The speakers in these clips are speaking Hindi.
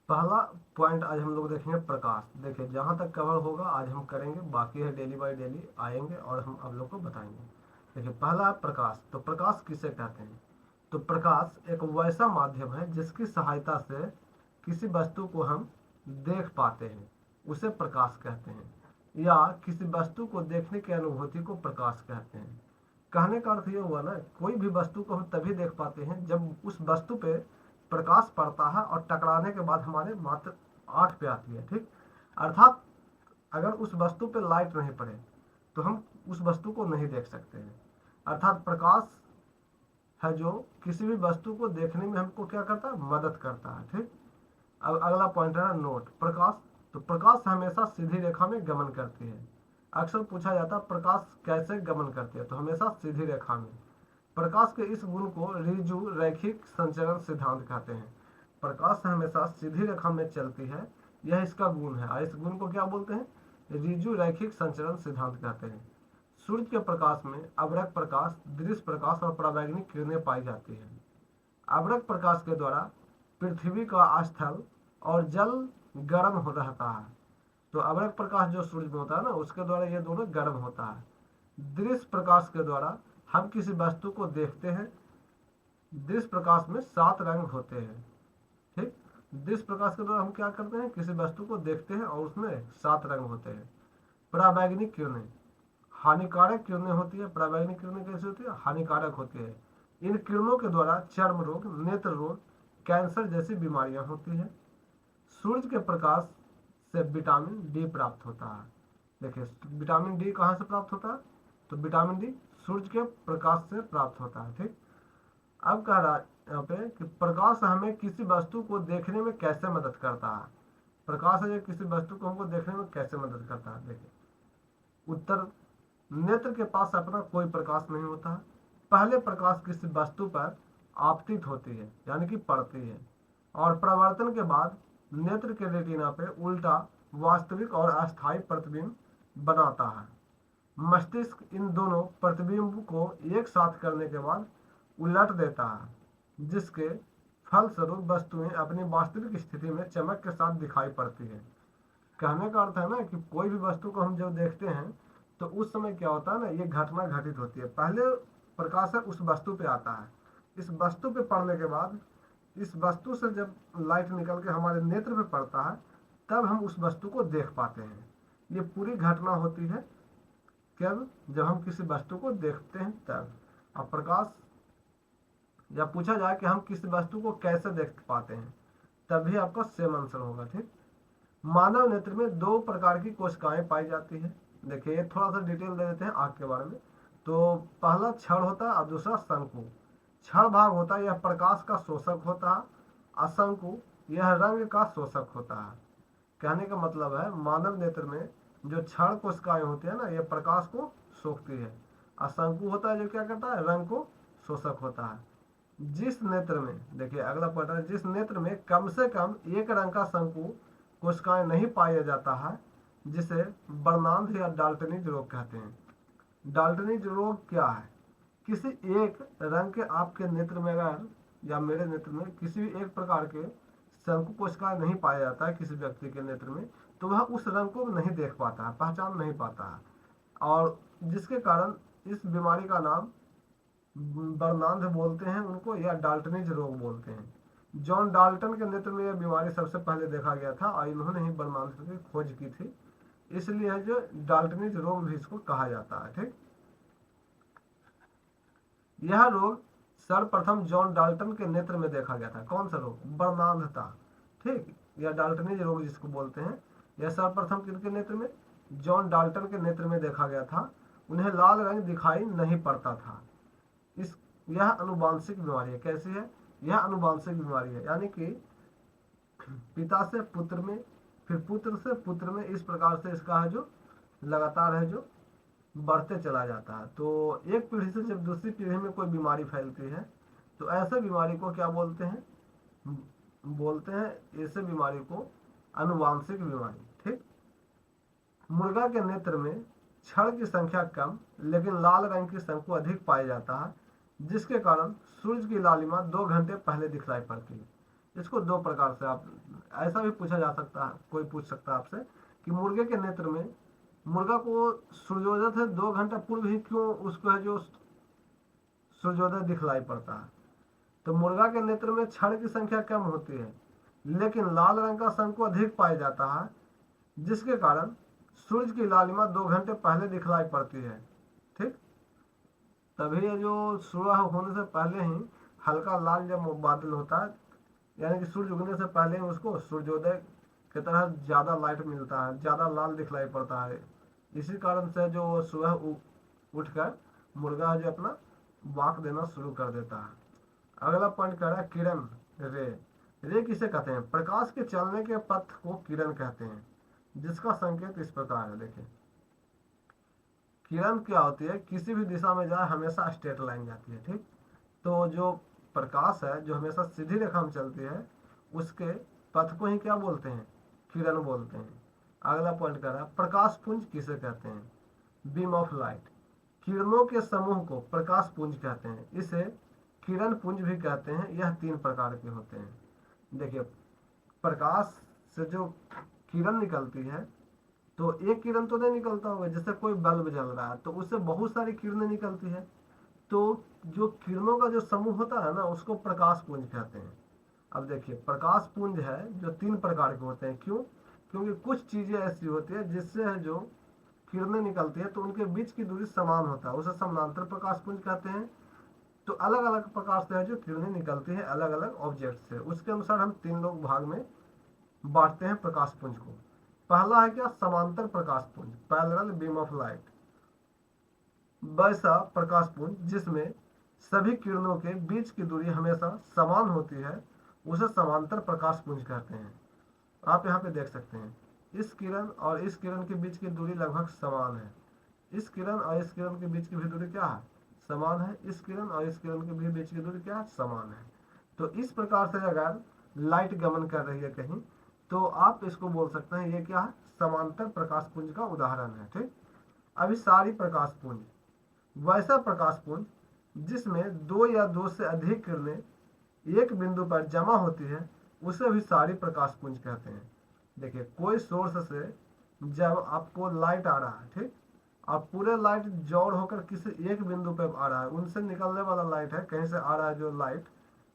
पहला पॉइंट आज हम लोग देखेंगे प्रकाश। देखिए जहाँ तक कवर होगा आज हम करेंगे, बाकी है डेली बाय डेली आएंगे और हम आप लोग को बताएंगे। देखिए पहला है प्रकाश। तो प्रकाश किसे कहते हैं? तो प्रकाश एक वैसा माध्यम है जिसकी सहायता से किसी वस्तु को हम देख पाते हैं, उसे प्रकाश कहते हैं। या किसी वस्तु को देखने की अनुभूति को प्रकाश कहते हैं। कहने का अर्थ ये हुआ ना, कोई भी वस्तु को हम तभी देख पाते हैं जब उस वस्तु पे प्रकाश पड़ता है और टकराने के बाद हमारे मात्र आंख पे आती है। ठीक, अर्थात अगर उस वस्तु पे लाइट नहीं पड़े तो हम उस वस्तु को नहीं देख सकते हैं। अर्थात प्रकाश है जो किसी भी वस्तु को देखने में हमको क्या करता है, मदद करता है। ठीक, अब अगला पॉइंट है नोट प्रकाश। तो प्रकाश हमेशा सीधी रेखा में गमन करती है। अक्सर पूछा जाता है प्रकाश कैसे गमन करती है, तो हमेशा सीधी रेखा में। प्रकाश के इस गुण को ऋजु रैखिक संचरण सिद्धांत कहते हैं। प्रकाश हमेशा सीधी रेखा में चलती है, यह इसका गुण है। और इस गुण को क्या बोलते हैं? ऋजु रैखिक संचरण सिद्धांत कहते हैं। सूर्य के प्रकाश में अवरक प्रकाश, दृश्य प्रकाश और पराबैंगनी किरणें पाई जाती है। अवरक प्रकाश के द्वारा पृथ्वी का स्थल और जल गर्म हो रहता है। तो अवरक प्रकाश जो सूर्य में होता है ना, उसके द्वारा ये दोनों गर्म होता है। दृश्य प्रकाश के द्वारा हम किसी वस्तु को देखते हैं। दृश्य प्रकाश में 7 रंग होते हैं। ठीक, दृश्य प्रकाश के द्वारा हम क्या करते हैं, किसी वस्तु को देखते हैं और उसमें 7 रंग होते हैं। पराबैंगनी किरणें हानिकारक किरणें होती है। पराबैंगनी किरणें कैसी होती है? हानिकारक होती है। इन किरणों के द्वारा चर्म रोग, नेत्र रोग, कैंसर जैसी बीमारियां होती है। सूरज के प्रकाश से विटामिन डी प्राप्त होता है। देखिए विटामिन डी कहाँ से प्राप्त होता है? तो विटामिन डी सूरज के प्रकाश से प्राप्त होता है। ठीक, अब कह रहा है यहाँ पे कि प्रकाश हमें किसी वस्तु को देखने में कैसे मदद करता है। प्रकाश है जो किसी वस्तु को हमको देखने में कैसे मदद करता है। देखिए उत्तर, नेत्र के पास अपना कोई प्रकाश नहीं होता है। पहले प्रकाश किसी वस्तु पर आपतित होती है, यानी कि पड़ती है, और परावर्तन के बाद नेत्र के रेटिना पे उल्टा वास्तविक और अस्थायी प्रतिबिंब बनाता है। मस्तिष्क इन दोनों प्रतिबिंब को एक साथ करने के बाद उलट देता है, जिसके फलस्वरूप वस्तुएं अपनी वास्तविक स्थिति में चमक के साथ दिखाई पड़ती है। कहने का अर्थ है ना कि कोई भी वस्तु को हम जब देखते हैं तो उस समय क्या होता है ना, ये घटना घटित होती है। पहले प्रकाश उस वस्तु पे आता है, इस वस्तु पे पड़ने के बाद इस वस्तु से जब लाइट निकल के हमारे नेत्र पे पड़ता है तब हम उस वस्तु को देख पाते हैं। ये पूरी घटना होती है कब? जब हम किसी वस्तु को देखते हैं तब। अब प्रकाश या पूछा जाए कि हम किसी वस्तु को कैसे देख पाते हैं, तभी आपका सेम आंसर होगा। ठीक, मानव नेत्र में 2 प्रकार की कोशिकाएं पाई जाती है। देखिए ये थोड़ा सा डिटेल दे देते हैं आँख के बारे में। तो पहला क्षण होता है और दूसरा शंकु। क्षण भाग होता है, यह प्रकाश का शोषक होता है। अशंकु यह रंग का शोषक होता है। कहने का मतलब है मानव नेत्र में जो क्षण कोशिकाएं होती है ना, यह प्रकाश को सोखती है। अशंकु होता है जो क्या करता है, रंग को शोषक होता है। जिस नेत्र में, देखिए अगला पॉइंट है, जिस नेत्र में कम से कम एक रंग का शंकु कोशिकाएं नहीं पाया जाता है, जिसे वर्णांध या डाल्टनीज रोग कहते हैं। डाल्टनीज रोग क्या है? किसी एक रंग के आपके नेत्र में अगर या मेरे नेत्र में किसी भी एक प्रकार के शंकु कोशिकाएं नहीं पाया जाता है किसी व्यक्ति के नेत्र में, तो वह उस रंग को नहीं देख पाता है, पहचान नहीं पाता है, और जिसके कारण इस बीमारी का नाम वर्णांध बोलते हैं उनको, या डाल्टनीज रोग बोलते हैं। जॉन डाल्टन के नेत्र में यह बीमारी सबसे पहले देखा गया था और इन्होंने ही वर्णांध की खोज की थी, इसलिए जो डाल्टनीज रोग भी इसको कहा जाता है। ठीक, यह रोग सर्वप्रथम जॉन डाल्टन के नेत्र में देखा गया था। कौन सा रोग? वर्णांधता। ठीक, यह डाल्टनीज रोग जिसको बोलते हैं, यह सर्वप्रथम किनके नेत्र में? जॉन डाल्टन के नेत्र में देखा गया था। उन्हें लाल रंग दिखाई नहीं पड़ता था। यह अनुवांशिक बीमारी है। कैसी है? यह अनुवांशिक बीमारी है, यानी कि पिता से पुत्र में, फिर पुत्र से पुत्र में, इस प्रकार से इसका है जो लगातार है जो बढ़ते चला जाता है। तो एक पीढ़ी से जब दूसरी पीढ़ी में कोई बीमारी फैलती है तो ऐसे बीमारी को क्या बोलते हैं? बोलते हैं ऐसे बीमारी को अनुवांशिक बीमारी। ठीक, मुर्गा के नेत्र में क्षण की संख्या कम लेकिन लाल रंग की शंकु अधिक पाया जाता है, जिसके कारण सूरज की लालिमा 2 घंटे पहले दिखलाई पड़ती है। इसको 2 प्रकार से आप ऐसा भी पूछा जा सकता है, कोई पूछ सकता है आपसे कि मुर्गे के नेत्र में मुर्गा को सूर्योदय से 2 घंटा पूर्व ही क्यों उसको है जो सूर्योदय दिखलाई पड़ता है। तो मुर्गा के नेत्र में क्षण की संख्या कम होती है, लेकिन लाल रंग का शंकु अधिक पाया जाता है, जिसके कारण सूर्य की लालिमा 2 घंटे पहले दिखलाई पड़ती है। ठीक, तभी ये जो सुबह होने से पहले ही हल्का लाल जब बादल होता है, यानी कि सूर्य उगने से पहले ही उसको सूर्योदय की तरह ज्यादा लाइट मिलता है, ज्यादा लाल दिखलाई पड़ता है। इसी कारण से जो सुबह उठकर मुर्गा जो अपना वाक देना शुरू कर देता है। अगला पॉइंट कह रहा है किरण रे। रे किसे कहते हैं? प्रकाश के चलने के पथ को किरण कहते हैं, जिसका संकेत इस प्रकार है। देखिए, किरण क्या होती है? किसी भी दिशा में जाए हमेशा स्ट्रेट लाइन जाती है। ठीक, तो जो प्रकाश है जो हमेशा सीधी रेखा में चलती है, उसके पथ को ही क्या बोलते हैं? किरण बोलते हैं। अगला पॉइंट कर रहा है प्रकाश पुंज किसे कहते हैं? Beam of light. किरणों के समूह को प्रकाश पुंज कहते हैं, इसे किरण पुंज भी कहते हैं। यह 3 प्रकार के होते हैं। देखिए, प्रकाश से जो किरण निकलती है, तो एक किरण तो नहीं निकलता होगा, जैसे कोई बल्ब जल रहा है तो उससे बहुत सारी किरणें निकलती है, तो जो किरणों का जो समूह होता है ना, उसको प्रकाश पुंज कहते हैं। अब देखिए, प्रकाश पुंज है जो 3 प्रकार के होते हैं। क्यों? क्योंकि कुछ चीजें ऐसी होती है जिससे जो किरणें निकलती है तो उनके बीच की दूरी समान होता है, उसे समानांतर प्रकाश पुंज कहते हैं। तो अलग अलग प्रकार से है जो किरणें निकलती है अलग अलग ऑब्जेक्ट से, उसके अनुसार हम 3 लोग भाग में बांटते हैं प्रकाश पुंज को। पहला है क्या? समांतर प्रकाश पुंज, पैरेलल बीम ऑफ लाइट। वैसा प्रकाश पुंज जिसमें सभी किरणों के बीच की दूरी हमेशा समान होती है, उसे समांतर प्रकाश पुंज कहते हैं। आप यहाँ पे देख सकते हैं, इस किरण और इस किरण के बीच की दूरी लगभग समान है। इस किरण और इस किरण के बीच की भी दूरी क्या है? समान है। इस किरण और इस किरण के भी बीच की दूरी क्या है? समान है। तो इस प्रकार से अगर लाइट गमन कर रही है कहीं, तो आप इसको बोल सकते हैं ये क्या है? समांतर प्रकाश पुंज का उदाहरण है। ठीक, अभी सारी प्रकाश पुंज। वैसा प्रकाश पुंज जिसमें 2 या 2 से अधिक किरणें एक बिंदु पर जमा होती है, उसे भी सारी प्रकाश पुंज कहते हैं। देखिए, कोई सोर्स से जब आपको लाइट आ रहा है, ठीक, अब पूरे लाइट जोड़ होकर किसी एक बिंदु पर आ रहा है, उनसे निकलने वाला लाइट है, कहीं से आ रहा है जो लाइट,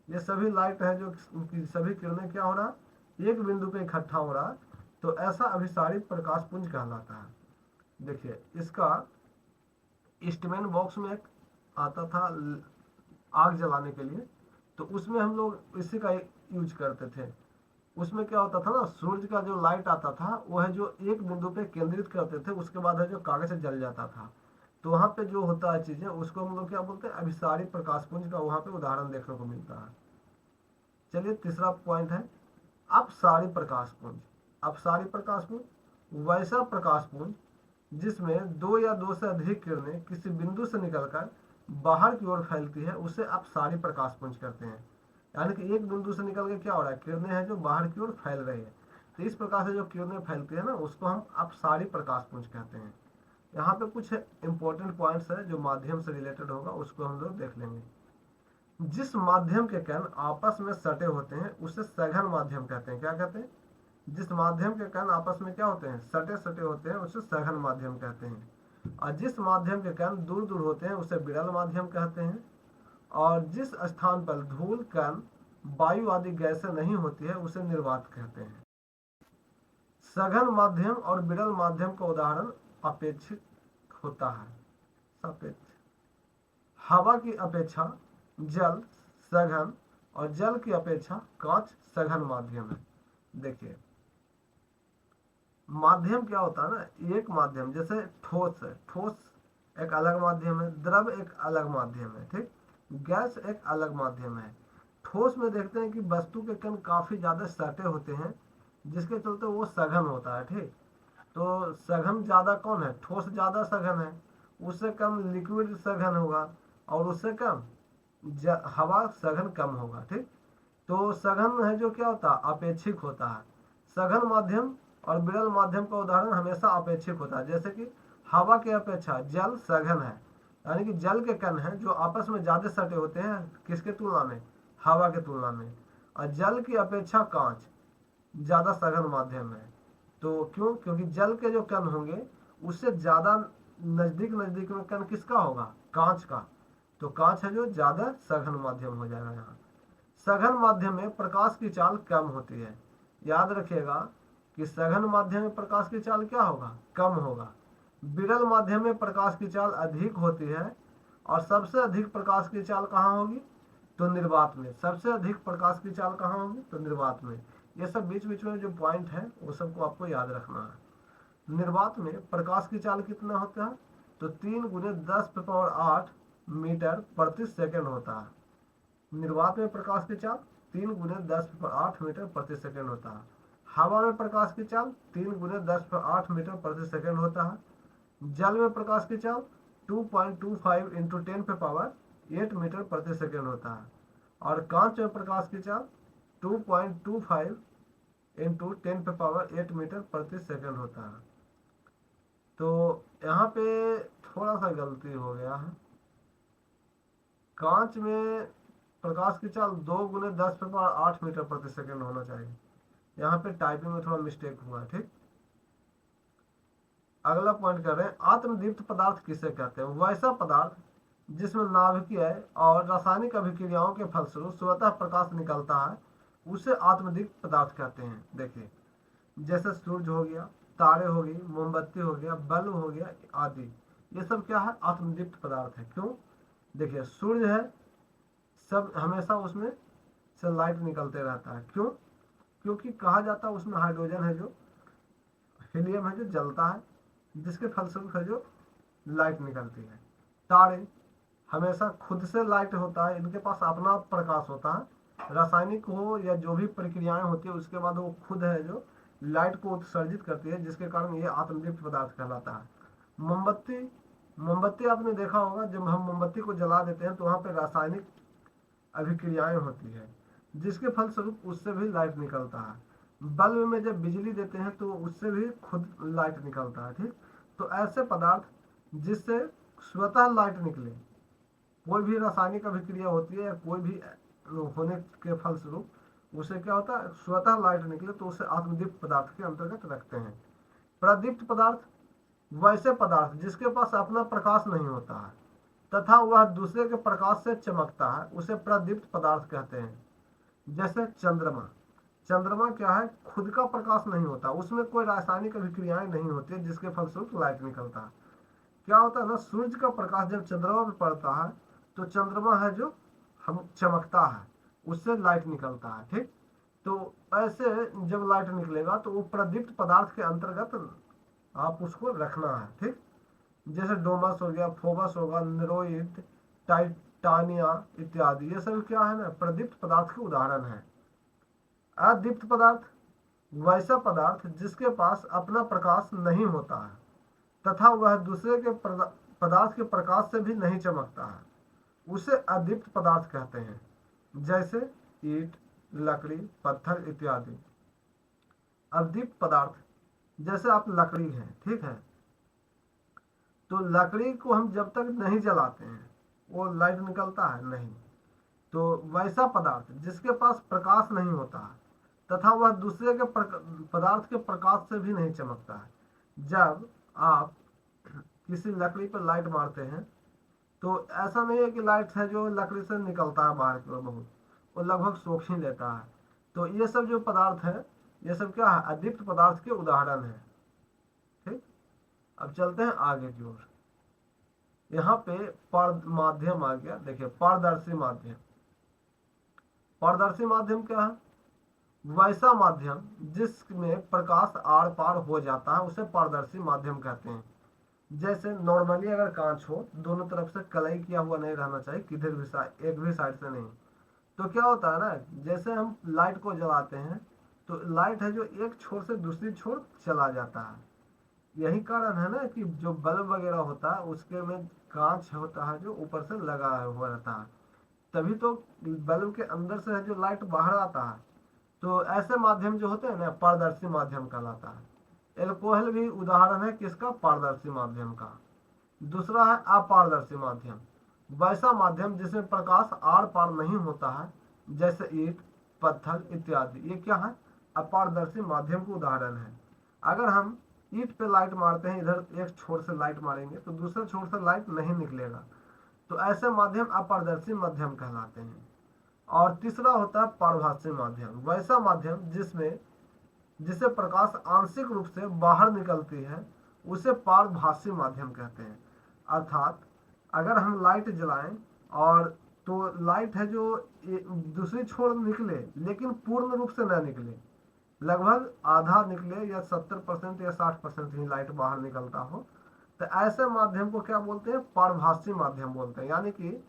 ये सभी लाइट है जो सभी किरणें क्या हो रहा है? एक बिंदु पे इकट्ठा हो रहा है, तो ऐसा अभिसारी प्रकाश पुंज कहलाता है। देखिए, इसका ईस्टमैन बॉक्स में एक आता था आग जलाने के लिए, तो उसमें हम लोग इसी का यूज करते थे। उसमें क्या होता था ना, सूर्य का जो लाइट आता था वो है जो एक बिंदु पे केंद्रित करते थे, उसके बाद है जो कागज से जल जाता था। तो वहां पे जो होता है चीजें, उसको हम लोग क्या बोलते हैं? अभिसारी प्रकाश पुंज का वहां पे उदाहरण देखने को मिलता है। चलिए, तीसरा पॉइंट है अपसारी प्रकाश पुंज। अपसारी प्रकाश पुंज वैसा प्रकाश पुंज जिसमें 2 या 2 से अधिक किरणें किसी बिंदु से निकलकर बाहर की ओर फैलती है, उसे अपसारी प्रकाश पुंज कहते हैं। यानी कि एक बिंदु से निकल के क्या हो रहा है? किरणें हैं जो बाहर की ओर फैल रही है। तो इस प्रकार से जो किरणें फैलती है ना, उसको हम अपसारी प्रकाश पुंज कहते हैं। यहाँ पे कुछ इंपॉर्टेंट पॉइंट्स है जो माध्यम से रिलेटेड होगा, उसको हम लोग देख लेंगे। जिस माध्यम के कण आपस में सटे होते हैं उसे सघन माध्यम कहते हैं। क्या कहते हैं? जिस माध्यम के कण आपस में क्या होते हैं? सटे सटे होते हैं, उसे सघन माध्यम कहते हैं। और जिस माध्यम के कण दूर दूर होते हैं उसे विरल माध्यम कहते हैं। और जिस स्थान पर धूल, कण, वायु आदि गैसें नहीं होती है उसे निर्वात कहते हैं। सघन माध्यम और विरल माध्यम का उदाहरण अपेक्षित होता है। सापेक्ष। हवा की अपेक्षा जल सघन और जल की अपेक्षा कांच सघन माध्यम है। देखिए, माध्यम क्या होता है ना, एक माध्यम जैसे ठोस है, ठोस एक अलग माध्यम है, द्रव एक अलग माध्यम है, ठीक, गैस एक अलग माध्यम है। ठोस में देखते हैं कि वस्तु के कण काफी ज्यादा सटे होते हैं, जिसके चलते वो सघन होता है। ठीक, तो सघन ज्यादा कौन है? ठोस ज्यादा सघन है, उससे कम लिक्विड सघन होगा, और उससे कम हवा सघन कम होगा। ठीक, तो सघन है जो क्या होता है? अपेक्षिक होता है। सघन माध्यम और विरल माध्यम का उदाहरण हमेशा अपेक्षिक होता है। जैसे कि हवा की अपेक्षा जल सघन है, यानी कि जल के कण हैं जो आपस में ज्यादा सटे होते हैं, किसके तुलना में? हवा के तुलना में। और जल की अपेक्षा कांच, ज्यादा सघन माध्यम है। तो क्यों? क्योंकि जल के जो कण होंगे उससे ज्यादा नजदीक नजदीक में कण किसका होगा? कांच का। तो कांच है जो ज्यादा सघन माध्यम हो जाएगा यहाँ। सघन माध्यम में प्रकाश की चाल कम होती है। याद रखिएगा कि सघन माध्यम में प्रकाश की चाल क्या होगा? कम होगा। विरल माध्यम में प्रकाश की चाल अधिक होती है। और सबसे अधिक प्रकाश की चाल कहाँ होगी? तो निर्वात में। सबसे अधिक प्रकाश की चाल कहाँ होगी? तो निर्वात में। ये सब बीच बीच में जो पॉइंट है वो सबको आपको याद रखना है। निर्वात में प्रकाश की चाल कितना होता है? तो 3 × 10⁸ मीटर प्रति सेकंड होता है। निर्वात में प्रकाश की चाल 3 × 10⁸ मीटर प्रति सेकंड होता है। हवा में प्रकाश की चाल 3 × 10⁸ मीटर प्रति सेकंड होता है। जल में प्रकाश की चाल 2.25 इंटू 10⁸ मीटर प्रति सेकंड होता है। और कांच में प्रकाश की चाल 2.25 इंटू 10⁸ मीटर प्रति सेकंड होता है। तो यहाँ पे थोड़ा सा गलती हो गया है। कांच में प्रकाश की चाल 2 × 10⁸ मीटर प्रति सेकंड होना चाहिए। यहाँ पे टाइपिंग में थोड़ा मिस्टेक हुआ है। ठीक, अगला पॉइंट कर रहे हैं, आत्मदीप्त पदार्थ किसे कहते हैं? वैसा पदार्थ जिसमें नाभिकीय और रासायनिक अभिक्रियाओं के फलस्वरूप स्वतः प्रकाश निकलता है उसे आत्मदीप्त पदार्थ कहते हैं। देखिए, जैसे सूरज हो गया, तारे हो गई, मोमबत्ती हो गया, बल्ब हो गया आदि, ये सब क्या है? आत्मदीप्त पदार्थ है। क्यों? देखिए, सूर्य है, सब हमेशा उसमें से लाइट निकलते रहता है। क्यों? क्योंकि कहा जाता है उसमें हाइड्रोजन है जो हीलियम है जो जलता है, जिसके फलस्वरूप है जो लाइट निकलती है। तारे हमेशा खुद से लाइट होता है, इनके पास अपना प्रकाश होता है। रासायनिक हो या जो भी प्रक्रियाएं होती है उसके बाद वो खुद है जो लाइट को उत्सर्जित करती है, जिसके कारण ये आत्मदीप्त पदार्थ कहलाता है। मोमबत्ती, मोमबत्ती आपने देखा होगा, जब हम मोमबत्ती को जला देते हैं तो वहां पे रासायनिक अभिक्रियाएं होती है, जिसके फलस्वरूप उससे भी लाइट निकलता है। बल्ब में जब बिजली देते हैं तो उससे भी खुद लाइट निकलता है। ठीक, तो ऐसे पदार्थ जिससे स्वतः लाइट निकले, कोई भी रासायनिक अभिक्रिया होती है या कोई भी होने के फलस्वरूप उसे क्या होता है? स्वतः लाइट निकले, तो उसे आत्मदीप्त पदार्थ के अंतर्गत रखते हैं। प्रदीप्त पदार्थ वैसे पदार्थ जिसके पास अपना प्रकाश नहीं होता है तथा वह दूसरे के प्रकाश से चमकता है उसे प्रदीप्त पदार्थ कहते हैं। जैसे चंद्रमा। चंद्रमा क्या है? खुद का प्रकाश नहीं होता, उसमें कोई रासायनिक अभिक्रियाएं नहीं होती जिसके फलस्वरूप लाइट निकलता है। क्या होता है ना, सूर्य का प्रकाश जब चंद्रमा पर पड़ता है तो चंद्रमा है जो हम चमकता है, उससे लाइट निकलता है। ठीक, तो ऐसे जब लाइट निकलेगा तो वो प्रदीप्त पदार्थ के अंतर्गत आप उसको रखना है। ठीक, जैसे डोमस हो गया, फोबस होगा, निरोइड, टाइटानिया इत्यादि, ये सब क्या है ना? प्रदीप्त पदार्थ के उदाहरण है। अदीप्त पदार्थ वैसा पदार्थ जिसके पास अपना प्रकाश नहीं होता है तथा वह दूसरे के पदार्थ के प्रकाश से भी नहीं चमकता है, उसे अदीप्त पदार्थ कहते हैं। जैसे ईंट, लकड़ी, पत्थर इत्यादि। अदीप्त पदार्थ जैसे आप लकड़ी है, ठीक है, तो लकड़ी को हम जब तक नहीं जलाते हैं वो लाइट निकलता है नहीं। तो वैसा पदार्थ जिसके पास प्रकाश नहीं होता है तथा वह दूसरे के पदार्थ के प्रकाश से भी नहीं चमकता है, जब आप किसी लकड़ी पर लाइट मारते हैं तो ऐसा नहीं है कि लाइट है जो लकड़ी से निकलता है बाहर की ओर, बहुत वो लगभग सोख ही लेता है। तो ये सब जो पदार्थ है ये सब क्या है? अदीप्त पदार्थ के उदाहरण है। ठीक, अब चलते हैं आगे की ओर। यहाँ पे माध्यम आ गया। देखिए, पारदर्शी माध्यम। पारदर्शी माध्यम क्या है? वैसा माध्यम जिसमें प्रकाश आर पार हो जाता है उसे पारदर्शी माध्यम कहते हैं। जैसे नॉर्मली अगर कांच हो, दोनों तरफ से कलई किया हुआ नहीं रहना चाहिए, किधर भी एक भी साइड से नहीं, तो क्या होता है ना, जैसे हम लाइट को जलाते हैं तो लाइट है जो एक छोर से दूसरी छोर चला जाता है। यही कारण है ना कि जो बल्ब वगैरह होता है उसके में कांच होता है जो ऊपर से लगा हुआ रहता है, तभी तो बल्ब के अंदर से है जो लाइट बाहर आता है। तो ऐसे माध्यम जो होते हैं ना पारदर्शी माध्यम कहलाता है। एल्कोहल भी उदाहरण है किसका? पारदर्शी माध्यम का। दूसरा है अपारदर्शी माध्यम। वैसा माध्यम जिसमें प्रकाश आर पार नहीं होता है, जैसे ईंट, पत्थर इत्यादि, ये क्या है? अपारदर्शी माध्यम का उदाहरण है। अगर हम ईंट पे लाइट मारते हैं, इधर एक छोर से लाइट मारेंगे तो दूसरे छोर से लाइट नहीं निकलेगा, तो ऐसे माध्यम अपारदर्शी माध्यम कहलाते हैं। और तीसरा होता है पारभासी माध्यम, वैसा माध्यम जिसमें जिसे प्रकाश आंशिक रूप से बाहर निकलती है उसे पारभासी माध्यम कहते हैं। अर्थात अगर हम लाइट जलाएं और तो लाइट है जो दूसरी छोर निकले लेकिन पूर्ण रूप से न निकले, लगभग आधा निकले या 70% या 60% ही लाइट बाहर निकलता हो, तो ऐसे माध्यम को क्या बोलते हैं? पारभासी माध्यम बोलते हैं। यानी कि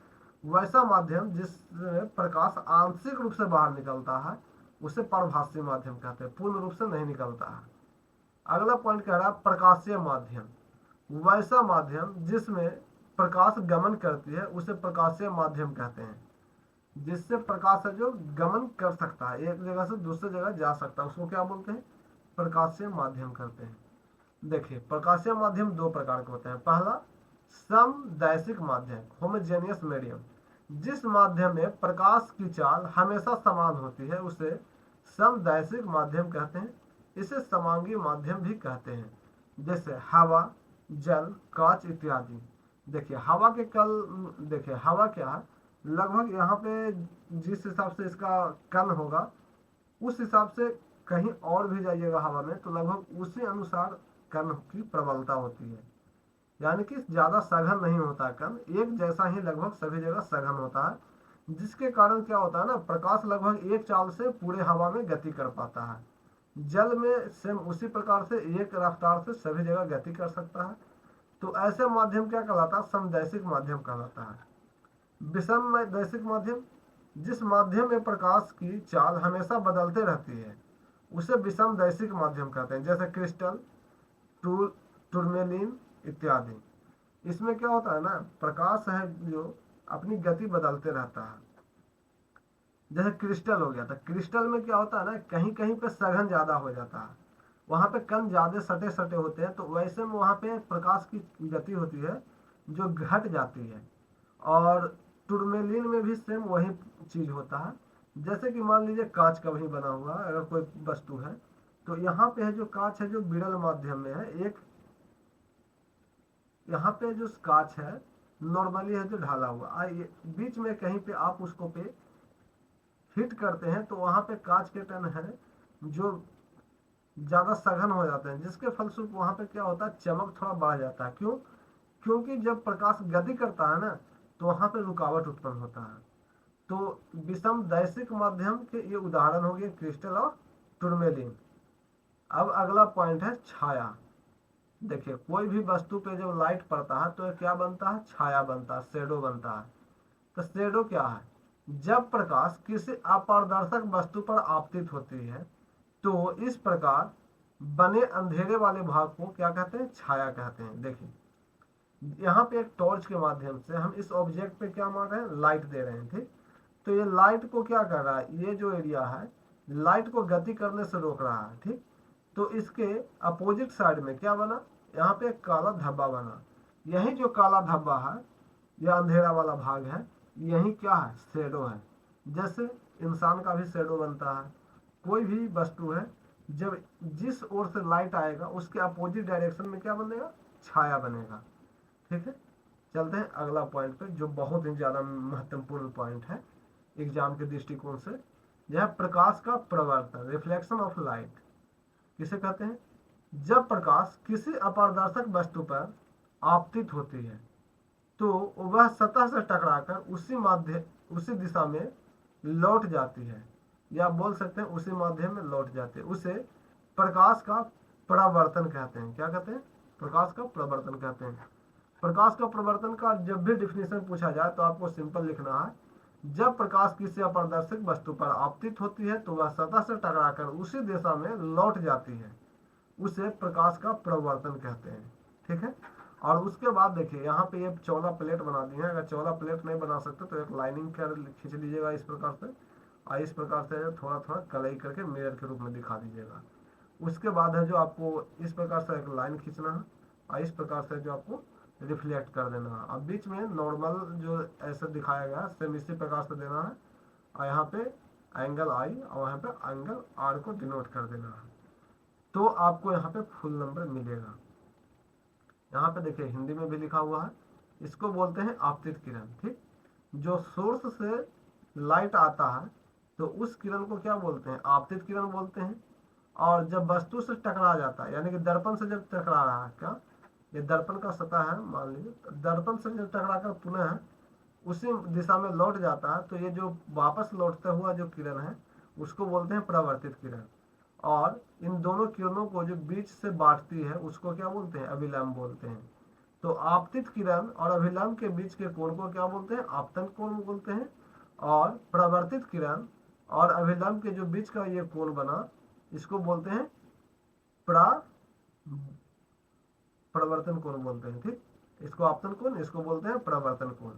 वैसा माध्यम जिसमें प्रकाश आंशिक रूप से बाहर निकलता है उसे पारभासी माध्यम कहते हैं, पूर्ण रूप से नहीं निकलता है। अगला पॉइंट कह रहा है प्रकाशीय माध्यम, वैसा माध्यम जिसमें प्रकाश गमन करती है उसे प्रकाशीय माध्यम कहते हैं। जिससे प्रकाश है जो गमन कर सकता है, एक जगह से दूसरी जगह जा सकता है, उसको क्या बोलते हैं? प्रकाशीय माध्यम करते हैं। देखिए प्रकाशीय माध्यम दो प्रकार के होते हैं। पहला समदैशिक माध्यम, होमोजेनियस मीडियम, जिस माध्यम में प्रकाश की चाल हमेशा समान होती है उसे समदैशिक माध्यम कहते हैं। इसे समांगी माध्यम भी कहते हैं, जैसे हवा, जल, कांच इत्यादि। देखिए हवा के देखिए हवा क्या है, लगभग यहाँ पे जिस हिसाब से इसका कण होगा उस हिसाब से कहीं और भी जाइएगा हवा में तो लगभग उसी अनुसार कण की प्रबलता होती है। यानी कि ज्यादा सघन नहीं होता कण, एक जैसा ही लगभग सभी जगह सघन होता है, जिसके कारण क्या होता है ना, प्रकाश लगभग एक चाल से पूरे हवा में गति कर पाता है। जल में सेम उसी प्रकार से एक रफ्तार से सभी जगह गति कर सकता है। तो ऐसे माध्यम क्या कहलाता है? समदैशिक माध्यम कहलाता है। विषमदैशिक माध्यम, जिस माध्यम में प्रकाश की चाल हमेशा बदलते रहती है उसे विषमदैशिक माध्यम कहते हैं, जैसे क्रिस्टल, टूरमेलिन इत्यादि। इसमें क्या होता है ना, प्रकाश है जो अपनी गति बदलते रहता है। जैसे क्रिस्टल हो गया, तो क्रिस्टल में क्या होता है ना, कहीं कहीं पे सघन ज्यादा हो जाता है, वहां पे कण ज्यादा सटे सटे होते हैं, तो वैसे में वहां पे प्रकाश की गति होती है जो घट जाती है। और टूरमेलिन में भी सेम वही चीज होता है। जैसे कि मान लीजिए कांच का भी बना हुआ अगर कोई वस्तु है, तो यहाँ पे है जो कांच है जो विरल माध्यम में है, एक यहाँ पे जो कांच है नॉर्मली है जो ढाला हुआ, बीच में कहीं पे आप उसको पे हिट करते हैं तो वहां पे कांच के कण है जो ज्यादा सघन हो जाते हैं, जिसके फलस्वरूप वहां पे क्या होता है, चमक थोड़ा बढ़ जाता है। क्यों? क्योंकि जब प्रकाश गति करता है ना तो वहां पे रुकावट उत्पन्न होता है। तो विषम दैशिक माध्यम के ये उदाहरण हो गए क्रिस्टल और टूरमेलिन। अब अगला पॉइंट है छाया। देखिए कोई भी वस्तु पे जब लाइट पड़ता है तो क्या बनता है? छाया बनता है, शेडो बनता है। तो शेडो क्या है? जब प्रकाश किसी अपारदर्शक वस्तु पर आपतित होती है तो इस प्रकार बने अंधेरे वाले भाग को क्या कहते हैं? छाया कहते हैं। देखिए यहाँ पे एक टॉर्च के माध्यम से हम इस ऑब्जेक्ट पे क्या मार रहे हैं? लाइट दे रहे हैं, ठीक। तो ये लाइट को क्या कर रहा है, ये जो एरिया है लाइट को गति करने से रोक रहा है, ठीक। तो इसके अपोजिट साइड में क्या बना? यहाँ पे एक काला धब्बा बना। यही जो काला धब्बा है या अंधेरा वाला भाग है, यही क्या है? शेडो है। जैसे इंसान का भी शेडो बनता है, कोई भी वस्तु है जब जिस ओर से लाइट आएगा उसके अपोजिट डायरेक्शन में क्या बनेगा? छाया बनेगा, ठीक है। चलते हैं अगला पॉइंट पे जो बहुत ही ज्यादा महत्वपूर्ण पॉइंट है एग्जाम के दृष्टिकोण से। यह प्रकाश का प्रवर्तन, रिफ्लेक्शन ऑफ लाइट किसे कहते हैं? जब प्रकाश किसी अपारदर्शक वस्तु पर आपतित होती है तो वह सतह से टकराकर उसी दिशा में लौट जाती है, या बोल सकते हैं उसी माध्यम में लौट जाती है। उसे प्रकाश का परावर्तन कहते हैं। क्या कहते हैं? प्रकाश का प्रवर्तन कहते हैं। प्रकाश का प्रवर्तन का जब भी डिफिनेशन पूछा जाए तो आपको सिंपल लिखना है, जब प्रकाश किसी अपारदर्शक वस्तु पर आपतित होती है तो वह सतह से टकराकर उसी दिशा में लौट जाती है, उसे प्रकाश का प्रवर्तन कहते हैं, ठीक है। और उसके बाद देखिए यहाँ पे ये चौला प्लेट बना दी है। अगर चौला प्लेट नहीं बना सकते तो एक लाइनिंग खींच लीजिएगा इस प्रकार से, और इस प्रकार से थोड़ा थोड़ा कलई करके मिरर के रूप में दिखा दीजिएगा। उसके बाद है जो आपको इस प्रकार से एक लाइन खींचना है और इस प्रकार से जो आपको रिफ्लेक्ट कर देना है। अब बीच में नॉर्मल जो ऐसे दिखाया गया है सेम इसी प्रकार से देना है, और यहाँ पे एंगल आई और यहाँ पे एंगल आर को डिनोट कर देना है, तो आपको यहाँ पे फुल नंबर मिलेगा। यहाँ पे देखिए हिंदी में भी लिखा हुआ है, इसको बोलते हैं आपतित किरण। ठीक, जो सोर्स से लाइट आता है तो उस किरण को क्या बोलते हैं, आपतित किरण बोलते हैं। और जब वस्तु से टकरा जाता है, यानी कि दर्पण से जब टकरा रहा है, क्या ये दर्पण का सतह है मान लीजिए, दर्पण से जब टकरा कर पुनः उसी दिशा में लौट जाता है, तो ये जो वापस लौटता हुआ जो किरण है उसको बोलते हैं परावर्तित किरण। और इन दोनों किरणों को जो बीच से बांटती है उसको क्या बोलते हैं, अभिलंब बोलते हैं। तो आपतित किरण और अभिलंब के बीच के कोण को क्या बोलते हैं, आपतन कोण बोलते हैं। और परावर्तित किरण और अभिलंब के जो बीच का ये कोण बना, इसको बोलते हैं प्रवर्तन कोण बोलते हैं। ठीक, इसको आपतन कोण, इसको बोलते हैं प्रवर्तन कोण।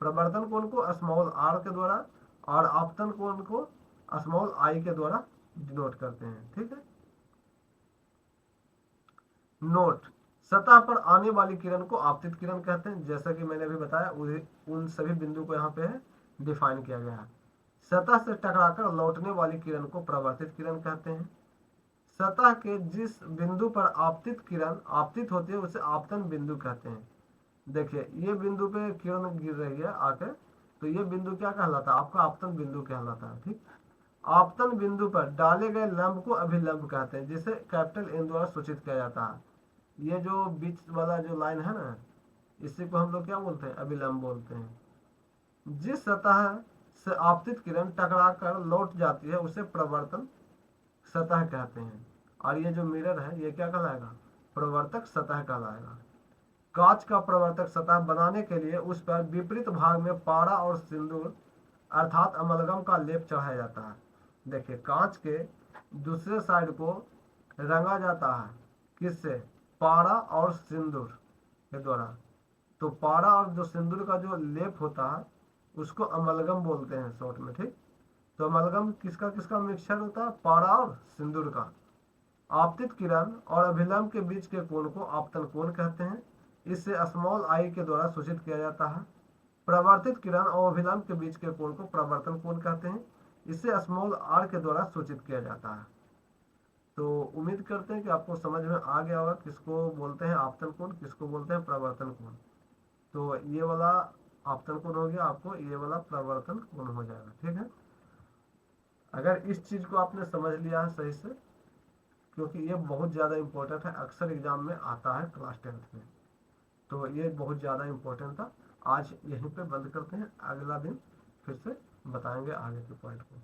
प्रवर्तन कोण को स्मॉल आर के द्वारा और आपतन कोण को स्मॉल आई के द्वारा डिनोट करते हैं। ठीक है, नोट, सतह पर आने वाली किरण को आपतित किरण कहते हैं, जैसा कि मैंने अभी बताया उन सभी बिंदु को यहाँ पे है डिफाइन किया गया है। सतह से टकराकर लौटने वाली किरण को परावर्तित किरण कहते हैं। सतह के जिस बिंदु पर आपतित किरण आपतित होती है उसे आपतन बिंदु कहते हैं। देखिए ये बिंदु पे किरण गिर रही है आके, तो ये बिंदु क्या कहलाता है, आपका आपतन बिंदु कहलाता है। ठीक, आपतन बिंदु पर डाले गए लंब को अभिलंब कहते हैं, जिसे कैपिटल एन द्वारा सूचित किया जाता है। ये जो बीच वाला जो लाइन है ना, इसी को हम लोग क्या बोलते हैं, अभिलंब बोलते हैं। जिस सतह से आपतित किरण टकराकर लौट जाती है उसे प्रवर्तन सतह कहते हैं। और ये जो मिरर है ये क्या कहलाएगा, प्रवर्तक सतह कहलाएगा। कांच का प्रवर्तक सतह बनाने के लिए उस पर विपरीत भाग में पारा और सिंदूर अर्थात अमलगम का लेप चढ़ाया जाता है। देखिए कांच के दूसरे साइड को रंगा जाता है, किससे, पारा और सिंदूर के द्वारा। तो पारा और जो सिंदूर का जो लेप होता है उसको अमलगम बोलते हैं शॉर्ट में। ठीक, तो अमलगम किसका किसका मिक्सचर होता है, पारा और सिंदूर का। आपतित किरण और अभिलंब के बीच के कोण को आपतन कोण कहते हैं, इससे स्मॉल आई के द्वारा सूचित किया जाता है। प्रवर्तित किरण और अभिलंब के बीच के कोण को प्रवर्तन कोण कहते हैं, इससे स्मॉल आर के द्वारा सूचित किया जाता है। तो उम्मीद करते हैं कि आपको समझ में आ गया होगा किसको बोलते हैं आपतन कोण, किसको बोलते हैं प्रवर्तन कोण। तो ये वाला आपतन कोण हो गया, आपको ये वाला प्रवर्तन कोण हो जाएगा। ठीक है, अगर इस चीज को आपने समझ लिया है सही से, क्योंकि ये बहुत ज़्यादा इंपॉर्टेंट है, अक्सर एग्जाम में आता है क्लास 10th में, तो ये बहुत ज़्यादा इंपॉर्टेंट था। आज यहीं पे बंद करते हैं, अगला दिन फिर से बताएंगे आगे के पॉइंट को।